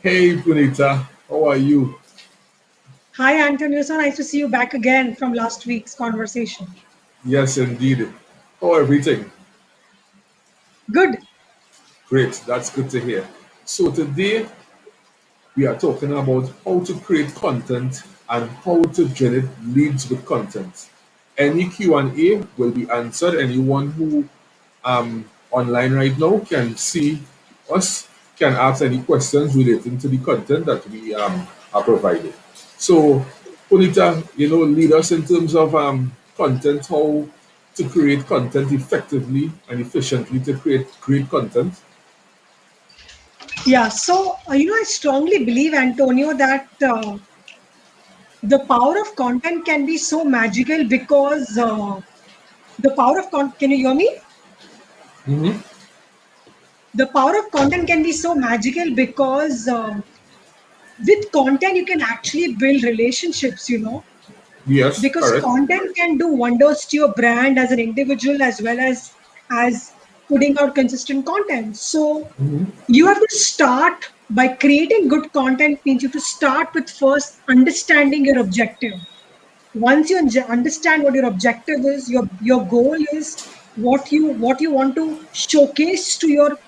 Hey, Punita, how are you? Hi, Antonio. So nice to see you back again from last week's conversation. Yes, indeed. How everything? Good. Great, that's good to hear. So today we are talking about how to create content and how to generate leads with content. Any Q&A will be answered. Anyone who online right now can see us, can ask any questions relating to the content that we are providing. So, Punita, lead us in terms of content, how to create content effectively and efficiently to create great content. Yeah. I strongly believe, Antonio, that the power of content can be so magical because can you hear me? Hmm. The power of content can be so magical because with content you can actually build relationships. Yes, Because correct. content can do wonders to your brand as an individual as well as putting out consistent content. So you have to start by creating good content means you have to start with first understanding your objective. Once you understand what your objective is, your goal is, what you want to showcase to your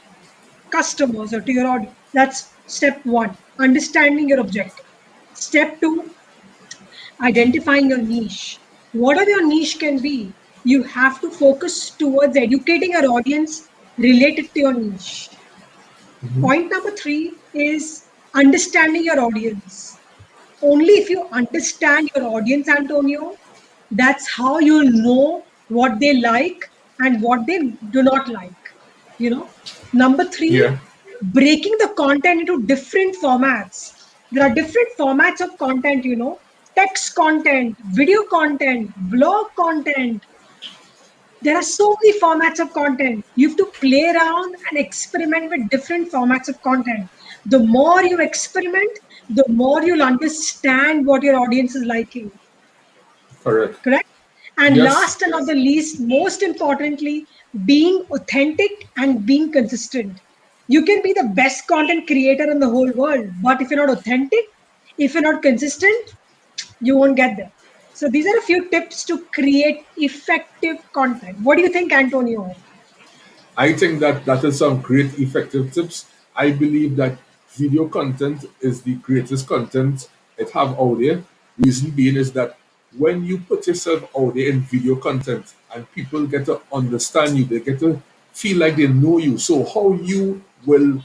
customers or to your audience. That's step one, understanding your objective. Step two, identifying your niche. Whatever your niche can be, you have to focus towards educating your audience related to your niche. Point number three is understanding your audience. Only if you understand your audience, Antonio, that's how you'll know what they like and what they do not like. You know, number three, Yeah, breaking the content into different formats. There are different formats of content, text content, video content, blog content. There are so many formats of content. You have to play around and experiment with different formats of content. The more you experiment, the more you'll understand what your audience is liking. correct. Correct? And Yes, last and not the least, most importantly, being authentic and being consistent. You can be the best content creator in the whole world, but if you're not authentic, if you're not consistent, you won't get there. So these are a few tips to create effective content. What do you think, Antonio? I think that that is some great effective tips. I believe that video content is the greatest content it have out there. Reason being is that when you put yourself out there in video content and people get to understand you, they get to feel like they know you. So how you will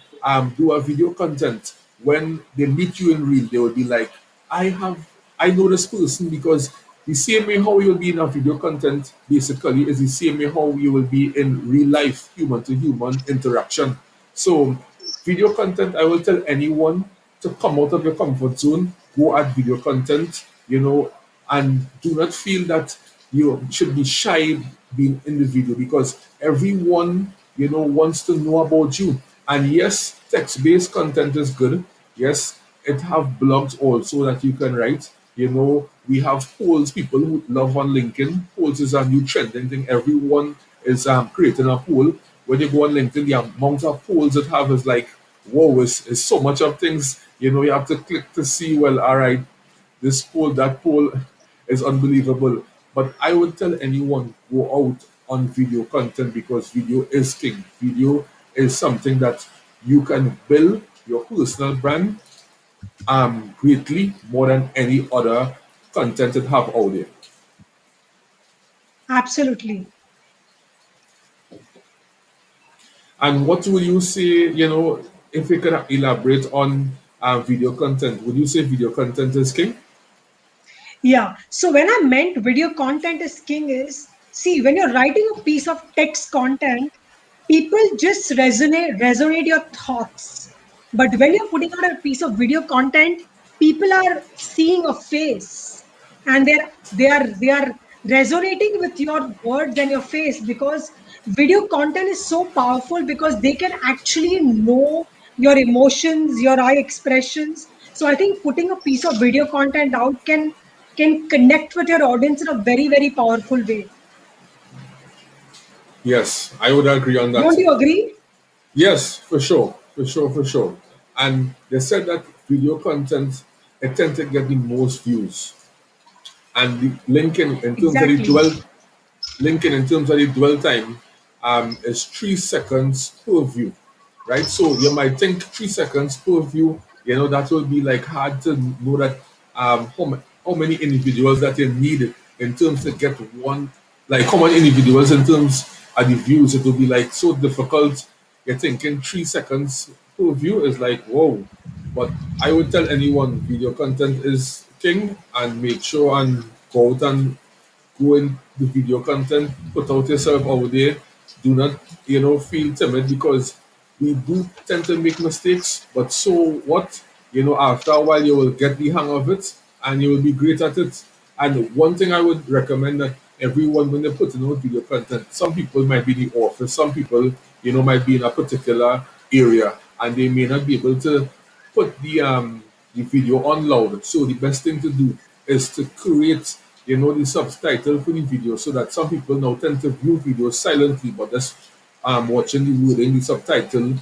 do a video content when they meet you in real, they will be like, I know this person because the same way how you will be in a video content basically is the same way how you will be in real life, human to human interaction. So, video content, I will tell anyone to come out of your comfort zone, go at video content, and do not feel that you should be shy being in the video because everyone, wants to know about you. And yes, text-based content is good. Yes, it have blogs also that you can write. We have polls. People who love on LinkedIn. Polls is a new trending thing. Everyone is creating a poll. When you go on LinkedIn, the amount of polls it have is like, whoa, it's so much of things. You have to click to see, well, all right, this poll, that poll is unbelievable. But I would tell anyone go out on video content because video is king. Video is something that you can build your personal brand greatly more than any other content that have out there. Absolutely. And what would you say, if we could elaborate on video content, would you say video content is king? Yeah. So when I meant video content is king is, see, when you're writing a piece of text content, people just resonate your thoughts. But when you're putting out a piece of video content, people are seeing a face and they are resonating with your words and your face because video content is so powerful because they can actually know your emotions, your eye expressions. So I think putting a piece of video content out can connect with your audience in a very, very powerful way. Yes, I would agree on that. Don't you agree? Yes, for sure, for sure, for sure. And they said that video content, it tends to get the most views. And the LinkedIn, in terms of the Exactly. dwell LinkedIn, in terms of the dwell time, is 3 seconds per view, right? So you might think 3 seconds per view, that will be like hard to know that how many individuals that you need in terms to get one, like how many individuals in terms of the views. It will be like so difficult. You're thinking 3 seconds per view is like, whoa. But I would tell anyone video content is king, and make sure and go out and go in the video content, put out yourself out there. Do not, feel timid, because we do tend to make mistakes, but so what? After a while, you will get the hang of it and you will be great at it. And one thing I would recommend that everyone, when they put in out video content, some people might be in the office, some people, might be in a particular area and they may not be able to put the video on loud. So the best thing to do is to create, the subtitle for the video, so that some people now tend to view videos silently, but just watching the wording, the subtitle,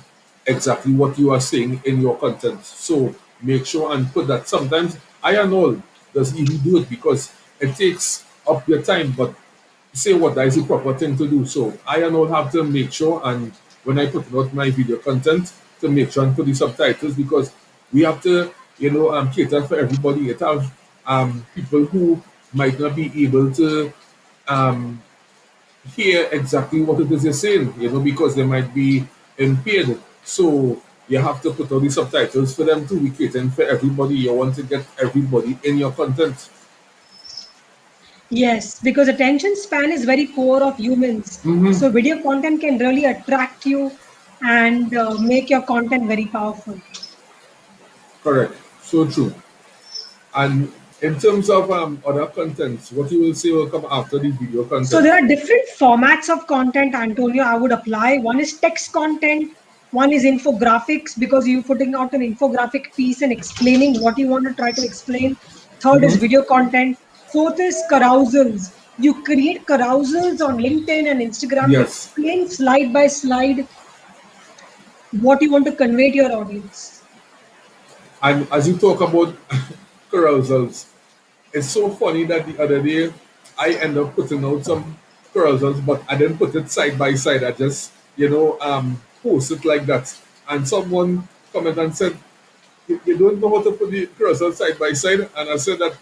exactly what you are saying in your content. So make sure and put that. Sometimes I and all doesn't even do it because it takes up your time, but say what that is the proper thing to do. So I and all have to make sure, and when I put out my video content, to make sure and put the subtitles, because we have to, cater for everybody. It have people who might not be able to um, hear exactly what it is you're saying, because they might be impaired. So you have to put all the subtitles for them to be catering for everybody. You want to get everybody in your content. Yes, because attention span is very core of humans. So video content can really attract you and make your content very powerful. Correct. So true. And in terms of other contents, what you will say will come after the video So content. there are different formats of content, Antonio, I would apply. One is text content, one is infographics, because you're putting out an infographic piece and explaining what you want to try to explain. Third is video content. Fourth is carousels. You create carousels on LinkedIn and Instagram to Yes. explain slide by slide what you want to convey to your audience. And as you talk about carousels, it's so funny that the other day I end up putting out some carousels, but I didn't put it side by side. I just, post it like that. And someone commented and said, you don't know how to put the carousel side by side? And I said that,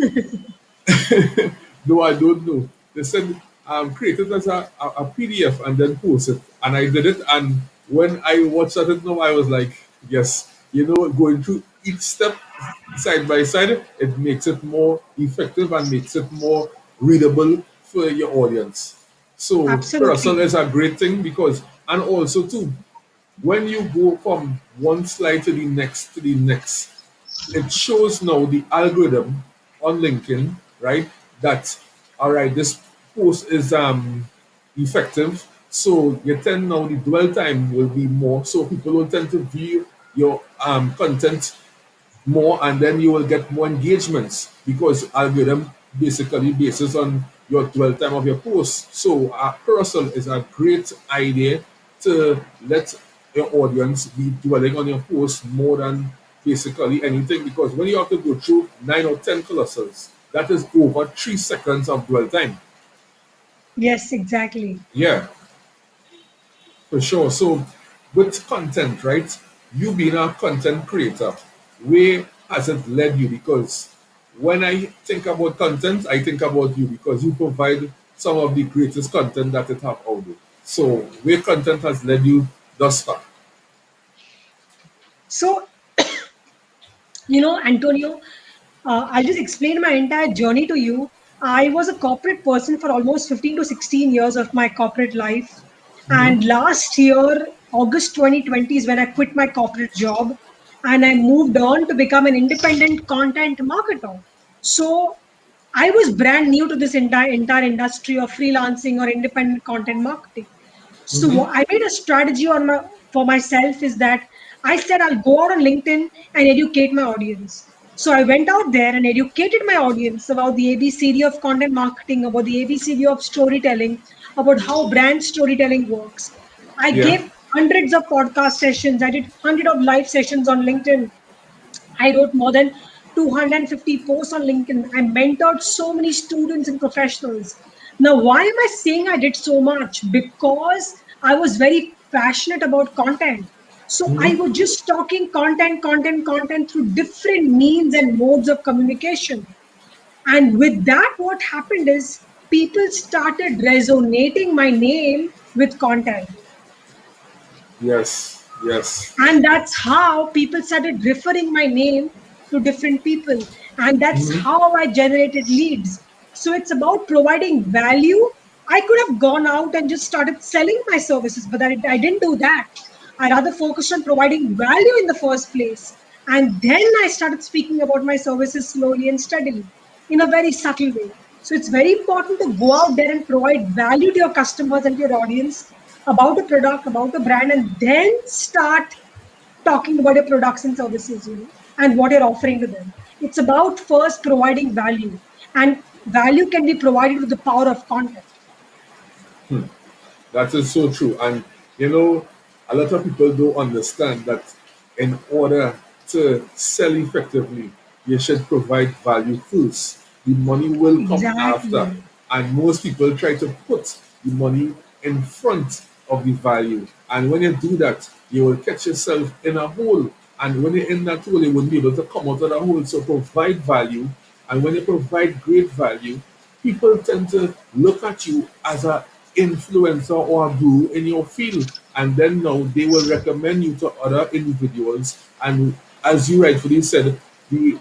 no, I don't know. They said, create it as a PDF and then post it. And I did it. And when I watched at it now, I was like, yes, going through each step side by side, it makes it more effective and makes it more readable for your audience. So carousel Absolutely. is a great thing, because, and also too, when you go from one slide to the next, it shows now the algorithm on LinkedIn, right? That, all right, this post is effective. So you tend now the dwell time will be more. So people will tend to view your content more, and then you will get more engagements, because algorithm basically bases on your dwell time of your post. So carousel is a great idea to let your audience be dwelling on your post more than basically anything, because when you have to go through 9 or 10 carousels, that is over 3 seconds of dwell time. Yes, exactly. Yeah, for sure. So, with content, right? You being a content creator, where has it led you? Because when I think about content, I think about you, because you provide some of the greatest content that it have out there. So, where content has led you thus far? So, Antonio, I'll just explain my entire journey to you. I was a corporate person for almost 15 to 16 years of my corporate life. And last year, August 2020, is when I quit my corporate job and I moved on to become an independent content marketer. So I was brand new to this entire industry of freelancing or independent content marketing. So I made a strategy on my for myself is that I said I'll go out on LinkedIn and educate my audience. So I went out there and educated my audience about the ABCD of content marketing, about the ABCD of storytelling, about how brand storytelling works. I Yeah. gave hundreds of podcast sessions. I did hundred of live sessions on LinkedIn. I wrote more than 250 posts on LinkedIn. I mentored so many students and professionals. Now, why am I saying I did so much? Because I was very passionate about content. So I was just talking content through different means and modes of communication. And with that, what happened is people started resonating my name with content. Yes, yes. And that's how people started referring my name to different people. And that's how I generated leads. So it's about providing value. I could have gone out and just started selling my services, but I didn't do that. I rather focused on providing value in the first place. And then I started speaking about my services slowly and steadily in a very subtle way. So it's very important to go out there and provide value to your customers and to your audience about a product, about a brand, and then start talking about your products and services, and what you're offering to them. It's about first providing value, and value can be provided with the power of content. That is so true. And you know, a lot of people don't understand that in order to sell effectively, you should provide value first. The money will come after. Exactly. And most people try to put the money in front of the value. And when you do that, you will catch yourself in a hole. And when you're in that hole, you won't be able to come out of the hole. So provide value. And when you provide great value, people tend to look at you as a influencer or a guru in your field, and then now they will recommend you to other individuals. And as you rightfully said, the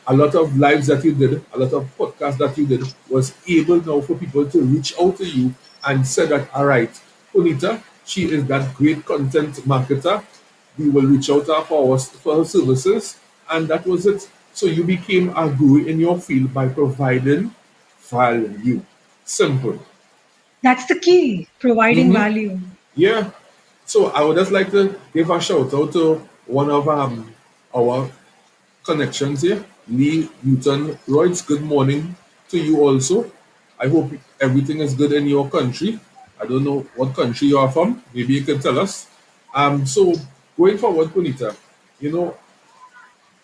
a lot of lives that you did, a lot of podcasts that you did, was able now for people to reach out to you and say that, all right, Punita, she is that great content marketer. We will reach out to her for her services, and that was it. So you became a guru in your field by providing value. Simple. That's the key, providing value. Yeah. So I would just like to give a shout out to one of our connections here, Lee Newton Royds. Good morning to you also. I hope everything is good in your country. I don't know what country you are from. Maybe you can tell us. So going forward, Punita, you know,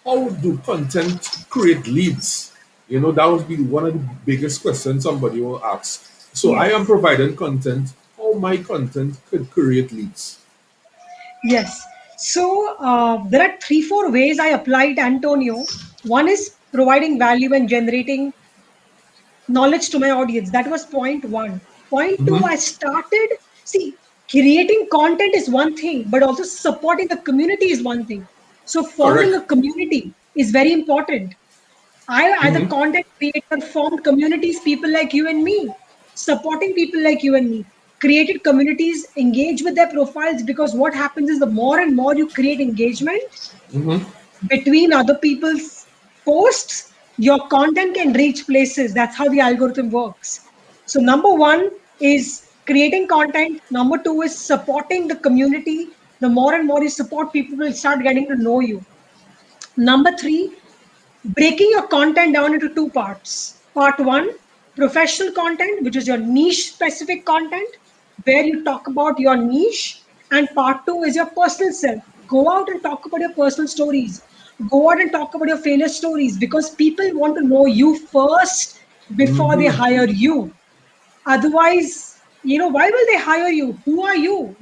how do content create leads? You know, that would be one of the biggest questions somebody will ask. So I am Yes. providing content. How my content could create leads? Yes. So there are three, four ways I applied, Antonio. One is providing value and generating knowledge to my audience. That was point one. Point two, I started, see, creating content is one thing, but also supporting the community is one thing. So forming Correct. a community is very important. I, as a content creator, formed communities, people like you and me, supporting people like you and me, created communities, engage with their profiles, because what happens is the more and more you create engagement between other people's posts, your content can reach places. That's how the algorithm works. So, number one is creating content. Number two is supporting the community. The more and more you support, people will start getting to know you. Number three, breaking your content down into two parts. Part one, professional content, which is your niche specific content, where you talk about your niche. And part two is your personal self. Go out and talk about your personal stories. Go out and talk about your failure stories, because people want to know you first before they hire you. Otherwise, why will they hire you? Who are you?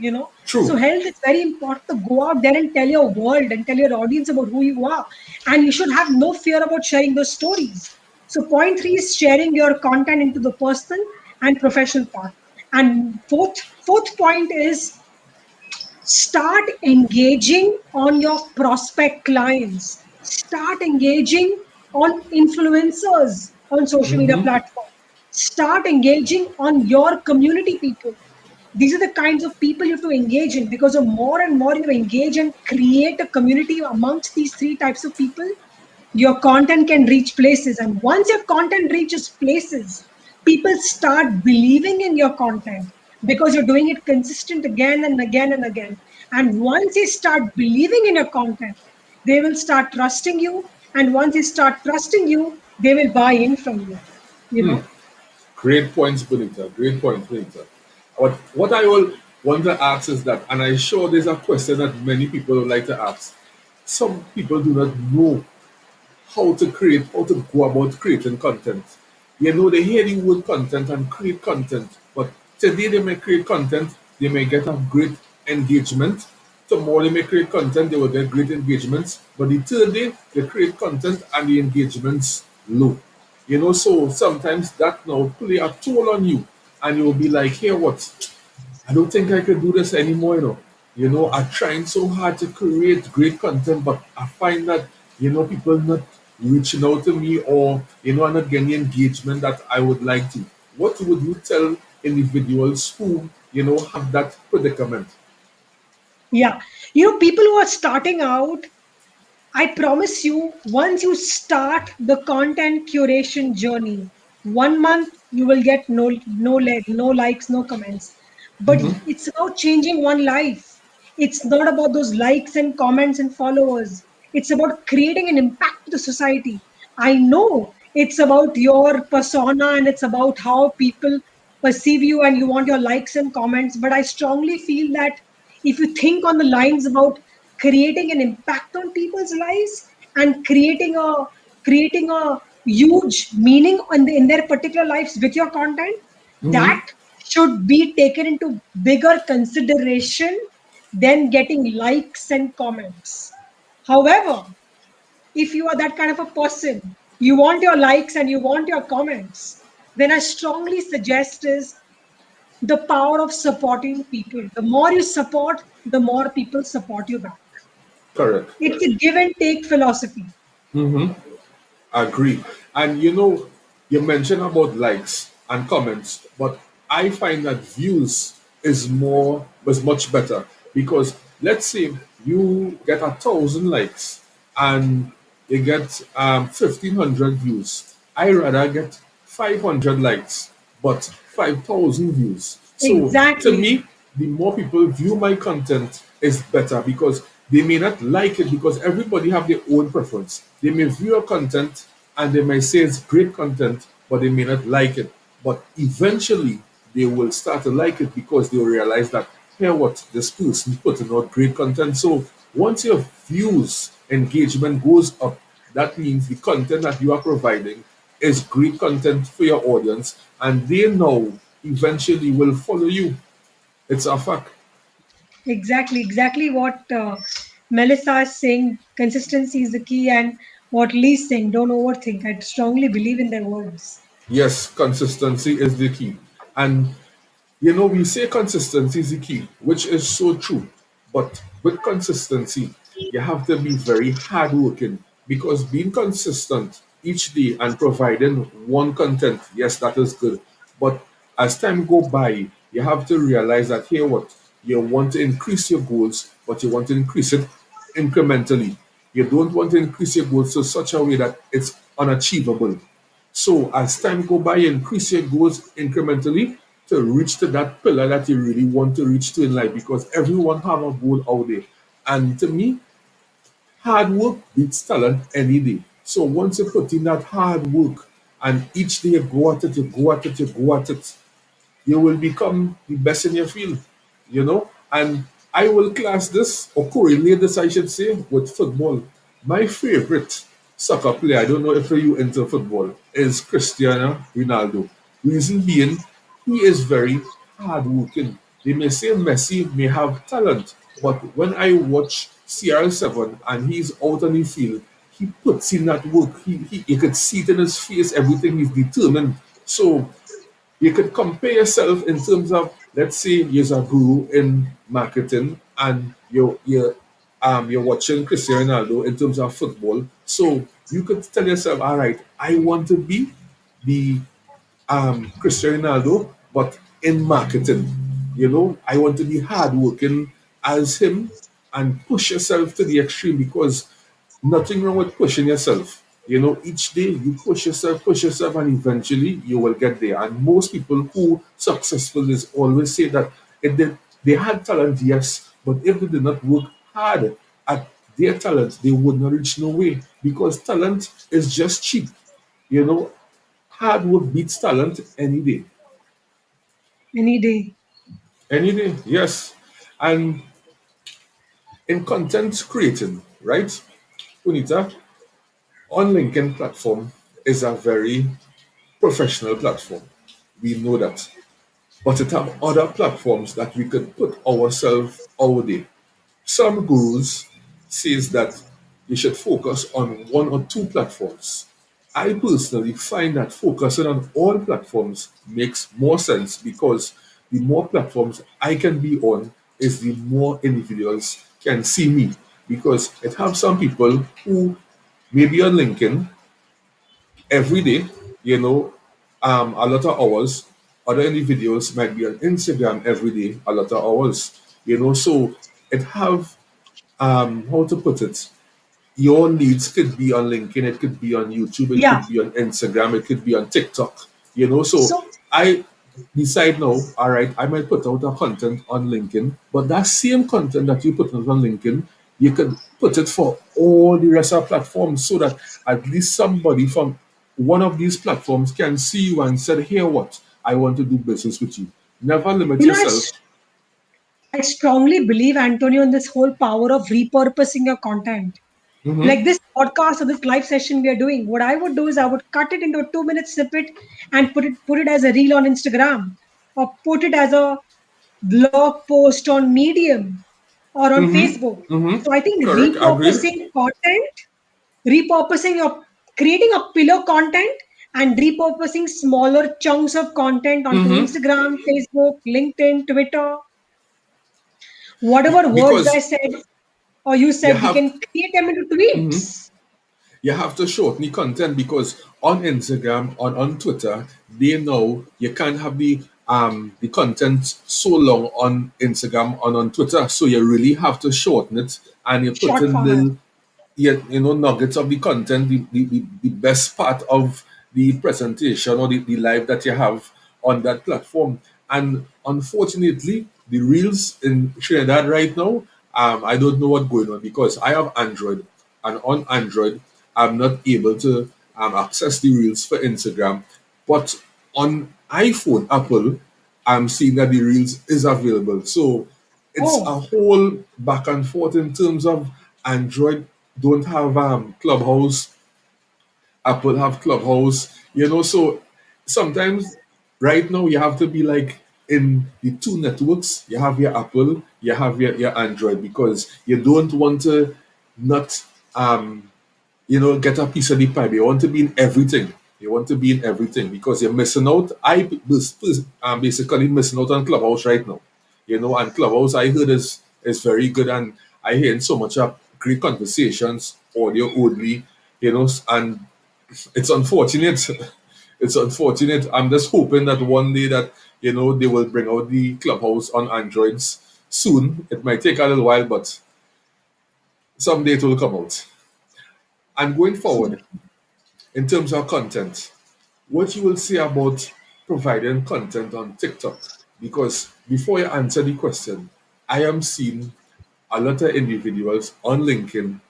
So True. health is very important to go out there and tell your world and tell your audience about who you are. And you should have no fear about sharing those stories. So point three is sharing your content into the personal and professional part. And fourth point is start engaging on your prospect clients. Start engaging on influencers on social media platform. Start engaging on your community people. These are the kinds of people you have to engage in, because the more and more you engage and create a community amongst these three types of people, your content can reach places. And once your content reaches places, people start believing in your content because you're doing it consistent again and again and again. And once they start believing in your content, they will start trusting you. And once they start trusting you, they will buy in from you. Great points, Punita. Great point, Punita. What I will want to ask is that, and I'm sure there's a question that many people would like to ask. Some people do not know how to create, how to go about creating content. You know, they hear the word content and create content, but today they may create content, they may get a great engagement. Tomorrow they may create content, they will get great engagements, but the third day they create content and the engagements low. You know, so sometimes that now play a toll on you, and you'll be like, here, what? I don't think I can do this anymore, you know. You know, I'm trying so hard to create great content, but I find that, you know, people not reaching out to me, or, you know, I'm not getting the engagement that I would like to. What would you tell individuals who, you know, have that predicament? Yeah. People who are starting out, I promise you, once you start the content curation journey, 1 month you will get no likes, no comments. But it's about changing one life. It's not about those likes and comments and followers. It's about creating an impact to the society. I know it's about your persona and it's about how people perceive you and you want your likes and comments. But I strongly feel that if you think on the lines about creating an impact on people's lives and creating a huge meaning in their particular lives with your content, that should be taken into bigger consideration than getting likes and comments. However, if you are that kind of a person, you want your likes and you want your comments, then I strongly suggest is the power of supporting people. The more you support, the more people support you back. Correct. It's a give and take philosophy. Agree. And you know, you mentioned about likes and comments, but I find that views is much better, because let's say you get 1,000 likes and you get 1,500 views. I rather get 500 likes but 5,000 views. So to Exactly. me, the more people view my content is better, because they may not like it, because everybody have their own preference. They may view your content and they may say it's great content, but they may not like it. But eventually they will start to like it, because they will realize that, here what, this person putting out great content. So once your views engagement goes up, that means the content that you are providing is great content for your audience, and they now eventually will follow you. It's a fact. Exactly what Melissa is saying. Consistency is the key, and what Lee's saying, don't overthink. I strongly believe in their words. Yes, consistency is the key. And you know, we say consistency is the key, which is so true. But with consistency, you have to be very hardworking, because being consistent each day and providing one content, yes, that is good. But as time go by, you have to realize that, here what, you want to increase your goals, but you want to increase it incrementally. You don't want to increase your goals to such a way that it's unachievable. So as time go by, increase your goals incrementally to reach to that pillar that you really want to reach to in life, because everyone have a goal out there. And to me, hard work beats talent any day. So once you put in that hard work and each day you go at it, you go at it, you go at it, you will become the best in your field, you know. And I will class this, or correlate this, I should say, with football. My favorite soccer player, I don't know if you into football, is Cristiano Ronaldo. Reason being, he is very hardworking. They may say Messi may have talent, but when I watch CR7 and he's out on the field, he puts in that work. You could see it in his face, everything, he's determined. So you could compare yourself in terms of, let's say you're a guru in marketing and you're watching Cristiano Ronaldo in terms of football. So you could tell yourself, all right, I want to be the Cristiano Ronaldo, but in marketing. You know, I want to be hardworking as him and push yourself to the extreme, because nothing wrong with pushing yourself. You know, each day you push yourself, and eventually you will get there. And most people who successful is always say that if they had talent, yes, but if they did not work hard at their talent, they would not reach no way, because talent is just cheap. You know, hard work beats talent any day. Any day. Any day, yes. And in content creating, right, Punita, on LinkedIn platform is a very professional platform. We know that. But it have other platforms that we could put ourselves out there. Some gurus says that you should focus on one or two platforms. I personally find that focusing on all platforms makes more sense because the more platforms I can be on is the more individuals can see me. Because it have some people who may be on LinkedIn every day, you know, a lot of hours. Other individuals might be on Instagram every day, a lot of hours, so it have, how to put it, your needs could be on LinkedIn, it could be on YouTube, it Yeah. could be on Instagram, it could be on TikTok, so So I decide now, all right, I might put out a content on LinkedIn, but that same content that you put out on LinkedIn, you could put it for all the rest of platforms so that at least somebody from one of these platforms can see you and said, here what? I want to do business with you. Never limit you know, yourself. I strongly believe, Antonio, in this whole power of repurposing your content. Mm-hmm. Like this podcast or this live session we are doing, what I would do is I would cut it into a 2 minute snippet and put it as a reel on Instagram, or put it as a blog post on Medium or on Facebook. Mm-hmm. Mm-hmm. So I think Correct. Agreed. repurposing your creating a pillar content and repurposing smaller chunks of content onto Mm-hmm. Instagram, Facebook, LinkedIn, Twitter, whatever words I Because said or you you said, we have can create them into tweets. you have to shorten the content because on Instagram, on Twitter, they know you can't have the content so long on Instagram and on Twitter. So you really have to shorten it and you put Short in format. little, nuggets of the content, the best part of the presentation or the live that you have on that platform. And unfortunately, the reels in Trinidad right now, I don't know what's going on because I have Android, and on Android, I'm not able to access the reels for Instagram. But on iPhone, Apple, I'm seeing that the reels is available. So it's Oh, a whole back and forth in terms of Android don't have Clubhouse, Apple have Clubhouse, so sometimes right now you have to be like in the two networks. You have your Apple, you have your Android because you don't want to not get a piece of the pie. You want to be in everything. You want to be in everything because you're missing out. I'm basically missing out on Clubhouse right now. And Clubhouse I heard is very good, and I hear so much of great conversations, audio only, and it's unfortunate. It's unfortunate. I'm just hoping that one day that they will bring out the Clubhouse on Androids soon. It might take a little while, but someday it will come out. And going forward, in terms of content, what you will say about providing content on TikTok? Because before you answer the question, I am seeing a lot of individuals on LinkedIn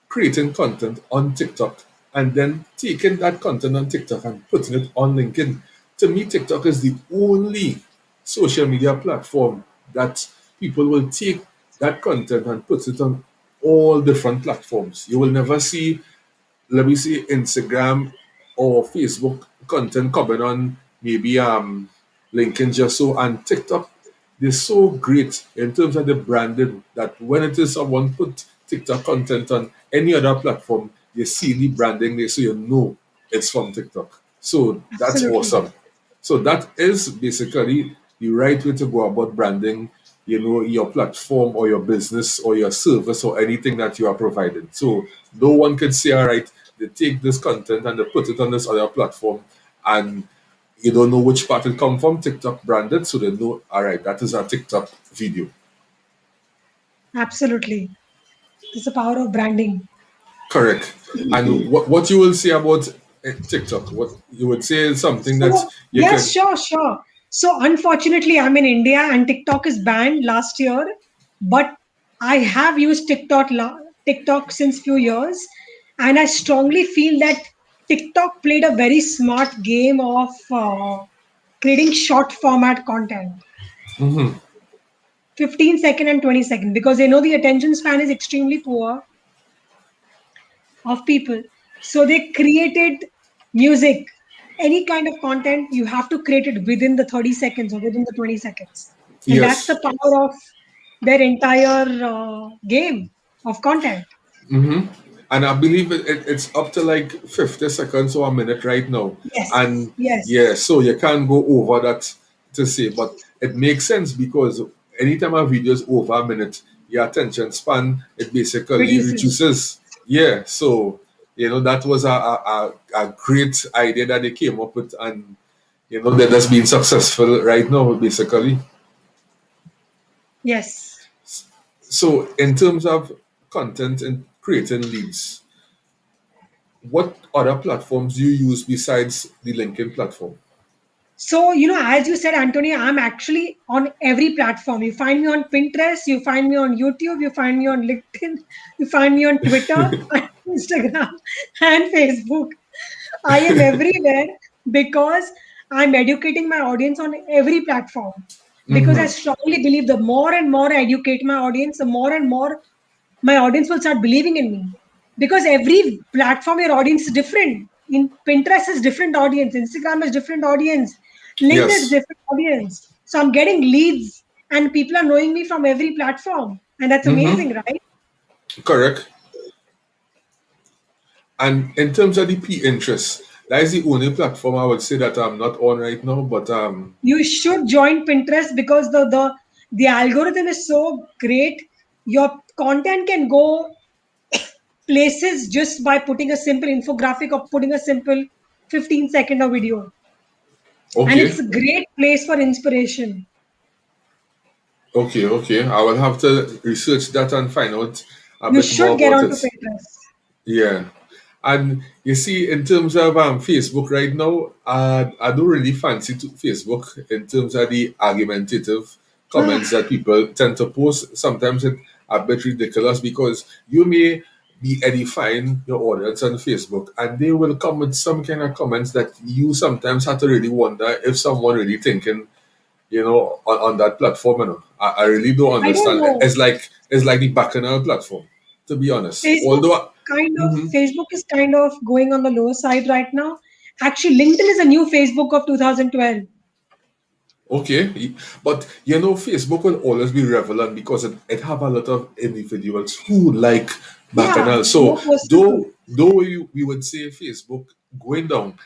creating content on TikTok and then taking that content on TikTok and putting it on LinkedIn. To me, TikTok is the only social media platform that people will take that content and put it on all different platforms. You will never see, let me see, Instagram or Facebook content coming on maybe LinkedIn just so, and TikTok. They're so great in terms of the branding that when it is someone put TikTok content on any other platform, you see the branding there so you know it's from TikTok. So that's absolutely. awesome. So that is basically the right way to go about branding, your platform or your business or your service or anything that you are providing. So no one can say, all right, they take this content and they put it on this other platform and you don't know which part it come from, TikTok branded, so they know, all right, that is a TikTok video. Absolutely. It's the power of branding. Correct. And what you will say about TikTok? What you would say is something that So, you yes, can. sure, sure. So, unfortunately, I'm in India and TikTok is banned last year, but I have used TikTok since few years, and I strongly feel that TikTok played a very smart game of creating short format content. 15-second and 20-second, because they know the attention span is extremely poor of people. So they created music, any kind of content, you have to create it within the 30 seconds or within the 20 seconds. And that's the Yes. power of their entire game of content. And I believe it's up to like 50 seconds or a minute right now. Yes, And yeah, yes, so you can't go over that to say, but it makes sense because anytime a video is over a minute, your attention span, it basically reduces. reduces. Yeah, so, that was a great idea that they came up with, and, that has been successful right now, basically. Yes. So, in terms of content and creating leads, what other platforms do you use besides the LinkedIn platform? So, as you said, Antonio, I'm actually on every platform. You find me on Pinterest, you find me on YouTube, you find me on LinkedIn, you find me on Twitter, Instagram, and Facebook. I am everywhere because I'm educating my audience on every platform. Because I strongly believe the more and more I educate my audience, the more and more my audience will start believing in me. Because every platform, your audience is different. In Pinterest is different audience, Instagram is different audience, LinkedIn is Yes. different audience. So I'm getting leads and people are knowing me from every platform. And that's amazing, right? Correct. And in terms of the P interest, that is the only platform I would say that I'm not on right now. But You should join Pinterest because the algorithm is so great. Your content can go places just by putting a simple infographic or putting a simple 15-second of video. And it's okay, a great place for inspiration. okay. I will have to research that and find out a You bit more should get about onto it. Pinterest. Yeah. And you see, in terms of Facebook right now, I don't really fancy Facebook in terms of the argumentative comments that people tend to post. Sometimes it's a bit ridiculous because you may be edifying your audience on Facebook and they will come with some kind of comments that you sometimes have to really wonder if someone really thinking, on that platform. I really don't I don't understand. know. It's like the bacchanal platform, to be honest. Facebook Although Facebook is kind of going on the lower side right now. Actually, LinkedIn is a new Facebook of 2012. okay, but Facebook will always be relevant because it have a lot of individuals who like Yeah, bacchanal. So more personal. though we would say Facebook going down,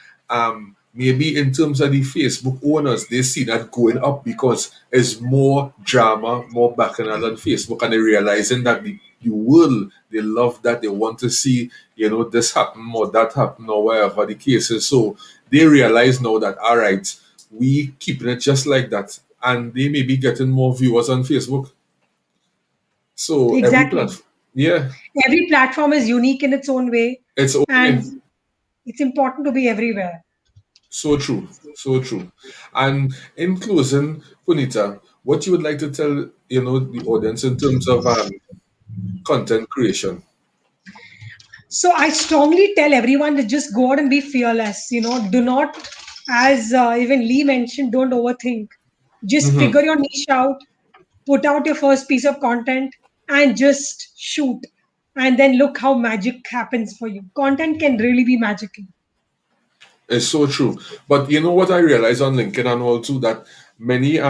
maybe in terms of the Facebook owners, they see that going up because it's more drama, more bacchanal on Facebook, and they're realizing that the world, they love that, they want to see this happen or that happen or wherever the case is. So they realize now that, all right, we keeping it just like that, and they may be getting more viewers on Facebook. So every Exactly. platform, yeah, Every platform is unique in its own way, it's and okay. it's important to be everywhere. So true, so true. And in closing, Punita, what you would like to tell the audience in terms of content creation? So I strongly tell everyone to just go out and be fearless. Do not, as even Lee mentioned, don't overthink. Just figure your niche out, put out your first piece of content, and just shoot. And then look how magic happens for you. Content can really be magical. It's so true. But you know what I realized on LinkedIn and all too, that many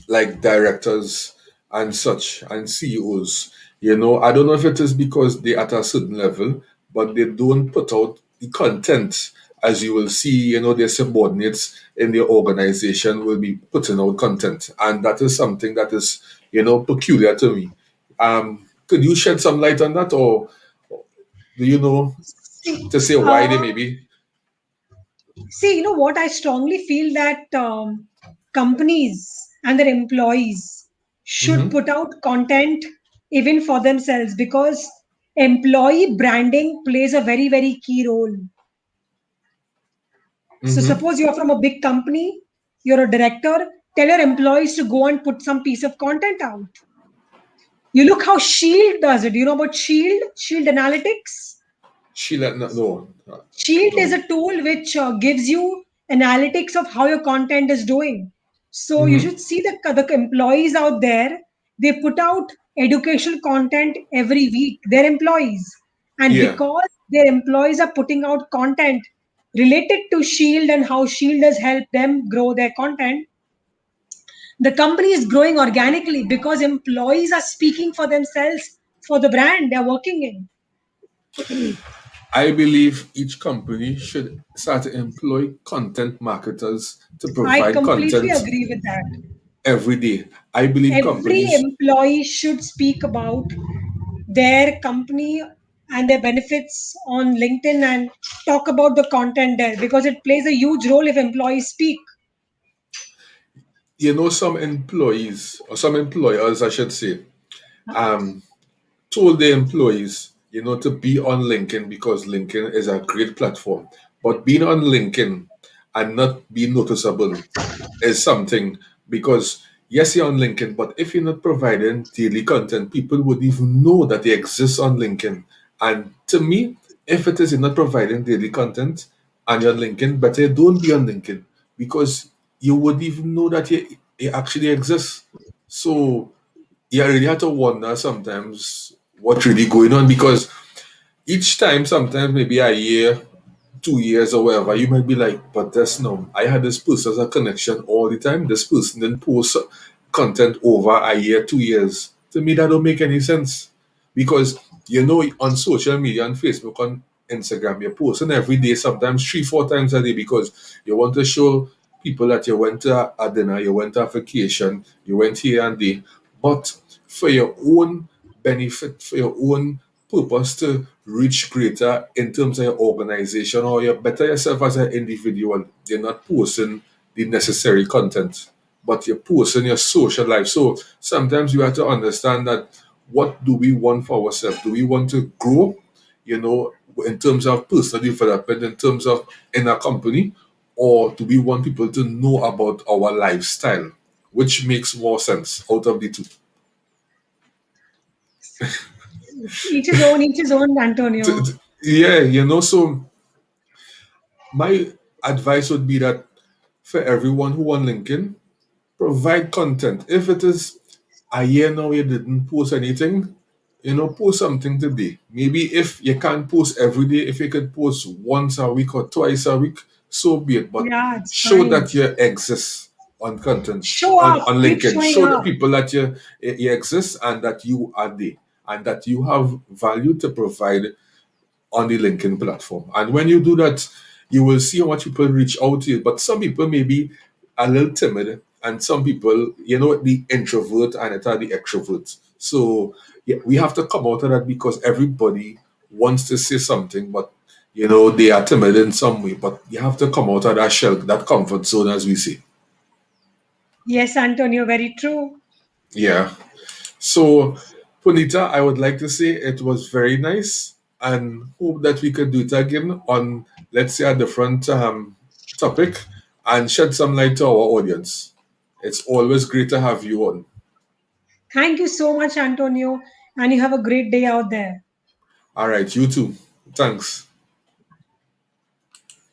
like directors and such and CEOs. I don't know if it is because they're at a certain level, but they don't put out the content. As you will see, their subordinates in their organization will be putting out content. And that is something that is, peculiar to me. Could you shed some light on that, or do you know See, to say why they may be? what? I strongly feel that companies and their employees should put out content even for themselves, because employee branding plays a very, very key role. So, suppose you're from a big company, you're a director, tell your employees to go and put some piece of content out. You look how Shield does it. You know about Shield? Shield Analytics? Sheila, no, Shield is no. a tool which gives you analytics of how your content is doing. So you should see the employees out there. They put out educational content every week, their employees. And Yeah, because their employees are putting out content related to Shield and how Shield has helped them grow their content, the company is growing organically because employees are speaking for themselves for the brand they're working in. I believe each company should start to employ content marketers to I provide completely content agree with that. every day. I believe Every companies, employee should speak about their company and their benefits on LinkedIn and talk about the content there because it plays a huge role if employees speak. some employees or some employers, I should say, um, told their employees, to be on LinkedIn because LinkedIn is a great platform. But being on LinkedIn and not being noticeable is something because yes, you're on LinkedIn, but if you're not providing daily content, people would even know that they exist on LinkedIn. And to me, if it is you're not providing daily content and you're on LinkedIn, better don't be on LinkedIn because you would even know that you actually exist. So you really have to wonder sometimes what's really going on because each time, sometimes maybe a year, 2 years or whatever, you might be like, but that's no. I had this person as a connection all the time. This person didn't post content over a year, 2 years. To me, that don't make any sense. Because on social media, on Facebook, on Instagram, you're posting every day, sometimes 3, 4 times a day because you want to show people that you went to a dinner, you went to a vacation, you went here and there. But for your own benefit, for your own purpose to reach greater in terms of your organization or you better yourself as an individual. You're not posting the necessary content, but you're posting your social life. So sometimes you have to understand that what do we want for ourselves? Do we want to grow, in terms of personal development, in terms of in a company, or do we want people to know about our lifestyle? Which makes more sense out of the two? Each his own, Antonio. Yeah, so my advice would be that for everyone who on LinkedIn, provide content. If it is a year now you didn't post anything, post something today. Maybe if you can't post every day, if you could post once a week or twice a week, so be it. But Yeah, it's show fine. that you exist on content Show up, on keep LinkedIn. showing Show the up. people that you exist and that you are there and that you have value to provide on the LinkedIn platform. And when you do that, you will see how much people reach out to you. But some people may be a little timid, and some people, the introvert and it are the extrovert. So yeah, we have to come out of that because everybody wants to say something, but they are timid in some way. But you have to come out of that shell, that comfort zone, as we say. Yes, Antonio, very true. Yeah. So, Punita, I would like to say it was very nice and hope that we could do it again on, let's say, a different topic and shed some light to our audience. It's always great to have you on. Thank you so much, Antonio, and you have a great day out there. All right, you too. Thanks.